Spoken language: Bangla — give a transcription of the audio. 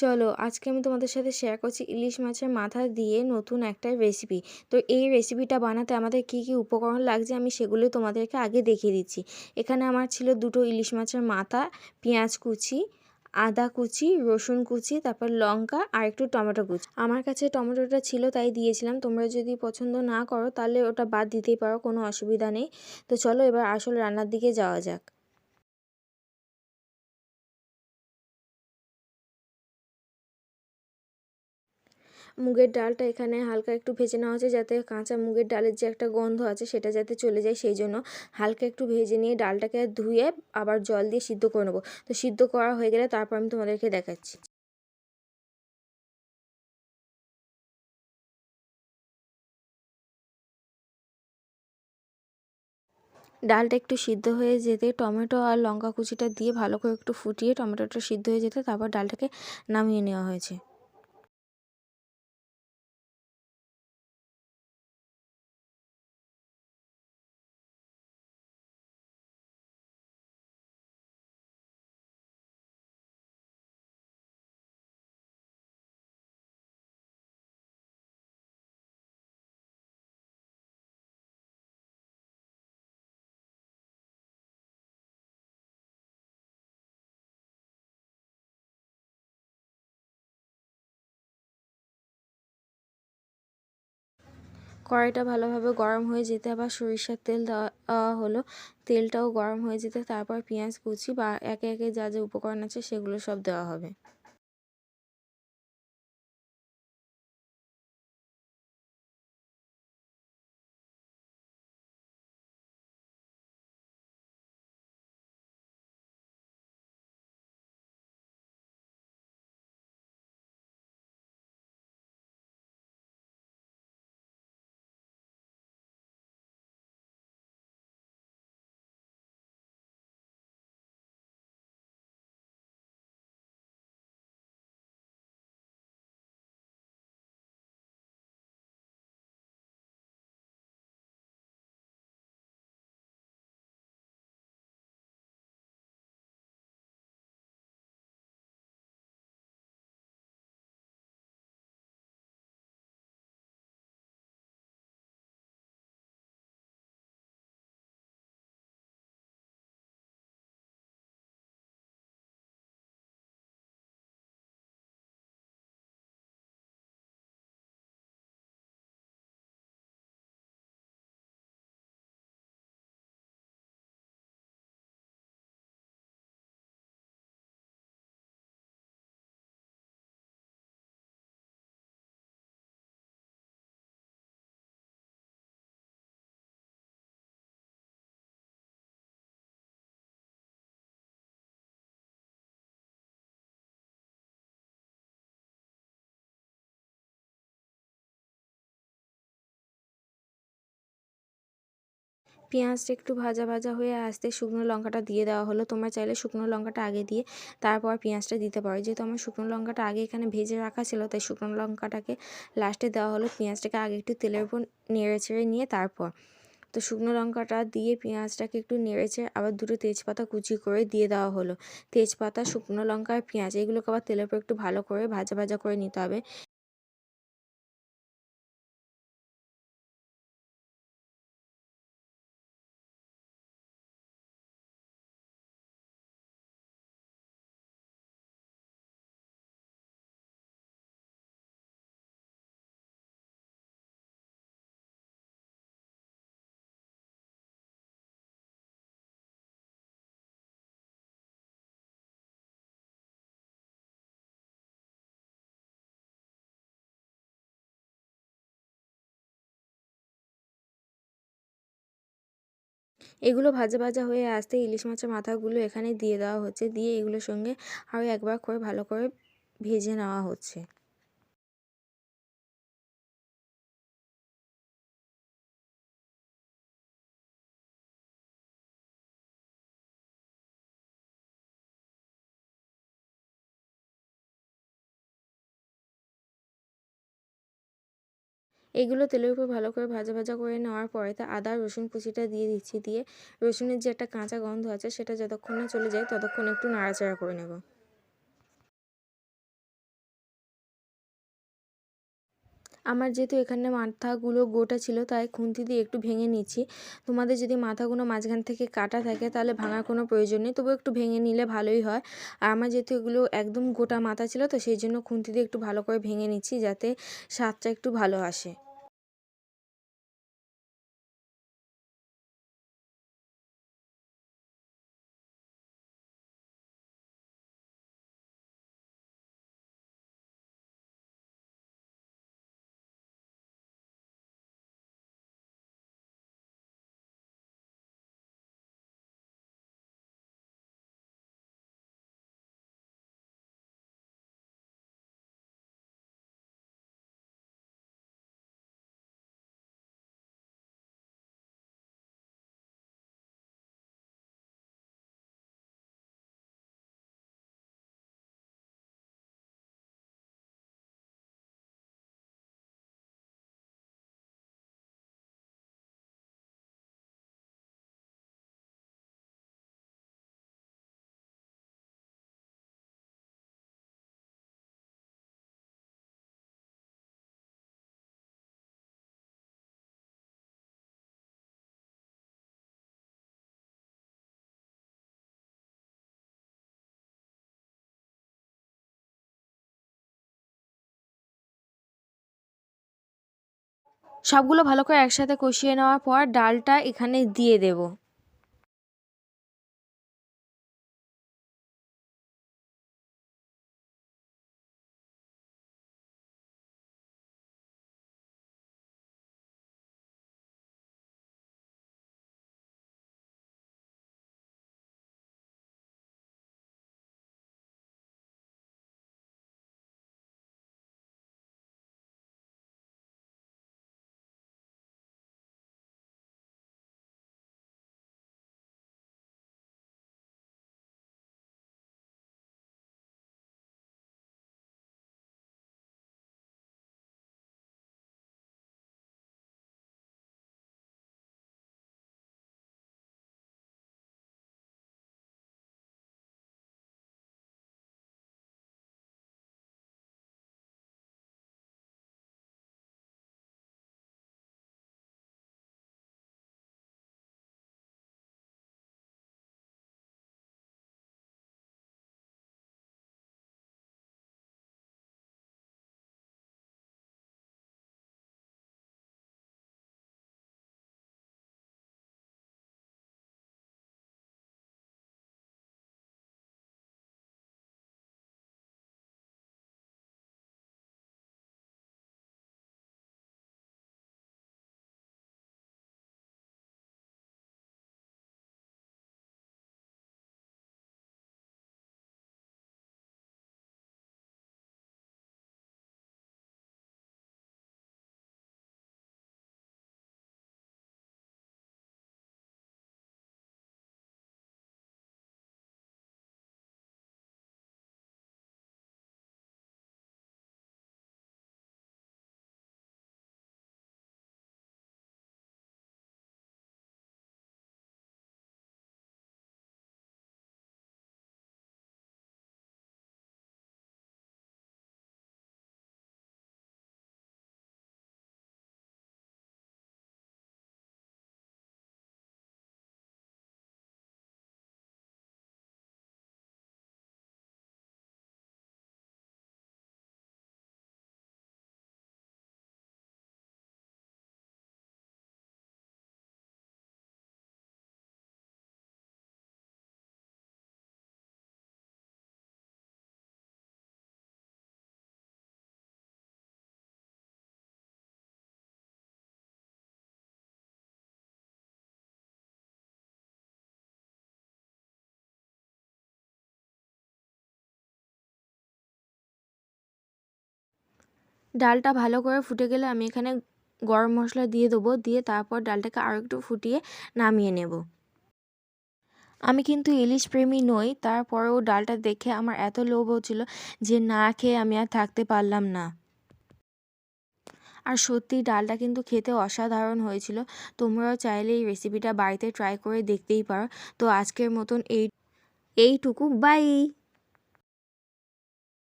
চলো আজকে আমি তোমাদের সাথে শেয়ার করছি ইলিশ মাছের মাথা দিয়ে নতুন একটা রেসিপি। তো এই রেসিপিটা বানাতে আমাদের কি কি উপকরণ লাগছে আমি সেগুলো তোমাদেরকে আগে দেখিয়ে দিচ্ছি। এখানে আমার ছিল দুটো ইলিশ মাছের মাথা, পেঁয়াজ কুচি, আদা কুচি, রসুন কুচি, তারপর লঙ্কা আর একটু টমেটো কুচি। আমার কাছে টমেটোটা ছিল তাই দিয়েছিলাম, তোমরা যদি পছন্দ না করো তাহলে ওটা বাদ দিতেই পারো, কোনো অসুবিধা নেই। তো চলো এবার আসল রান্নার দিকে যাওয়া যাক। মুগের ডালটা এখানে হালকা একটু ভেজে নেওয়া হচ্ছে, যাতে কাঁচা মুগের ডালের যে একটা গন্ধ আছে সেটা যাতে চলে যায়, সেই জন্য হালকা একটু ভেজে নিয়ে ডালটাকে ধুয়ে আবার জল দিয়ে সিদ্ধ করে নেবো। তো সিদ্ধ করা হয়ে গেলে তারপর আমি তোমাদেরকে দেখাচ্ছি। ডালটা একটু সিদ্ধ হয়ে যেতে টমেটো আর লঙ্কা কুচিটা দিয়ে ভালো করে একটু ফুটিয়ে টমেটোটা সিদ্ধ হয়ে যেতে তারপর ডালটাকে নামিয়ে নেওয়া হয়েছে। কড়াইটা ভালোভাবে গরম হয়ে যেতে আবার সরিষার তেল দেওয়া হলো। তেলটাও গরম হয়ে যেতে তারপর পেঁয়াজ কুচি বা একে একে যা যা উপকরণ আছে সেগুলো সব দেওয়া হবে। পেঁয়াজটা একটু ভাজা ভাজা হয়ে আসতে শুকনো লঙ্কাটা দিয়ে দেওয়া হলো। তোমরা চাইলে শুকনো লঙ্কাটা আগে দিয়ে তারপর পেঁয়াজটা দিতে পারো, যেহেতু আমার শুকনো লঙ্কাটা আগে এখানে ভেজে রাখা ছিল তাই শুকনো লঙ্কাটাকে লাস্টে দেওয়া হলো। পেঁয়াজটাকে আগে একটু তেলের উপর নেড়ে চেড়ে নিয়ে তারপর তো শুকনো লঙ্কাটা দিয়ে পেঁয়াজটাকে একটু নেড়েচেড়ে আবার দুটো তেজপাতা কুচি করে দিয়ে দেওয়া হলো। তেজপাতা, শুকনো লঙ্কা আর পেঁয়াজ এগুলোকে আবার তেলের উপর একটু ভালো করে ভাজা ভাজা করে নিতে হবে। এগুলো ভাজা ভাজা হয়ে আসতে ইলিশ মাছের মাথাগুলো এখানে দিয়ে দেওয়া হচ্ছে, দিয়ে এগুলোর সঙ্গে আরও একবার করে ভালো করে ভেজে নেওয়া হচ্ছে। এগুলো তেলের উপর ভালো করে ভাজা ভাজা করে নেওয়ার পরে তা আদা রসুন কুচিটা দিয়ে দিচ্ছি, দিয়ে রসুনের যে একটা কাঁচা গন্ধ আছে সেটা যতক্ষণ না চলে যায় ততক্ষণ একটু নাড়াচাড়া করে নেব। আমার যেহেতু এখানে মাথাগুলো গোটা ছিল তাই খুন্তি দিয়ে একটু ভেঙে নিচ্ছি। তোমাদের যদি মাথাগুলো মাঝখান থেকে কাটা থাকে তাহলে ভাঙার কোনো প্রয়োজন নেই, তবু একটু ভেঙে নিলে ভালোই হয়। আর আমার যেহেতু এগুলো একদম গোটা মাথা ছিল তো সেই জন্য খুন্তি দিয়ে একটু ভালো করে ভেঙে নিচ্ছি যাতে স্বাদটা একটু ভালো আসে। সবগুলো ভালো করে একসাথে কষিয়ে নেওয়ার পর ডালটা এখানে দিয়ে দেব। ডালটা ভালো করে ফুটে গেলে আমি এখানে গরম মশলা দিয়ে দেবো, দিয়ে তারপর ডালটাকে আরও একটু ফুটিয়ে নামিয়ে নেব। আমি কিন্তু ইলিশ প্রেমী নই, তারপরেও ডালটা দেখে আমার এত লোভ হচ্ছিল যে না খেয়ে আমি আর থাকতে পারলাম না। আর সত্যি ডালটা কিন্তু খেতে অসাধারণ হয়েছিল। তোমরাও চাইলে এই রেসিপিটা বাড়িতে ট্রাই করে দেখতেই পারো। তো আজকের মতন এইটুকু, বাই।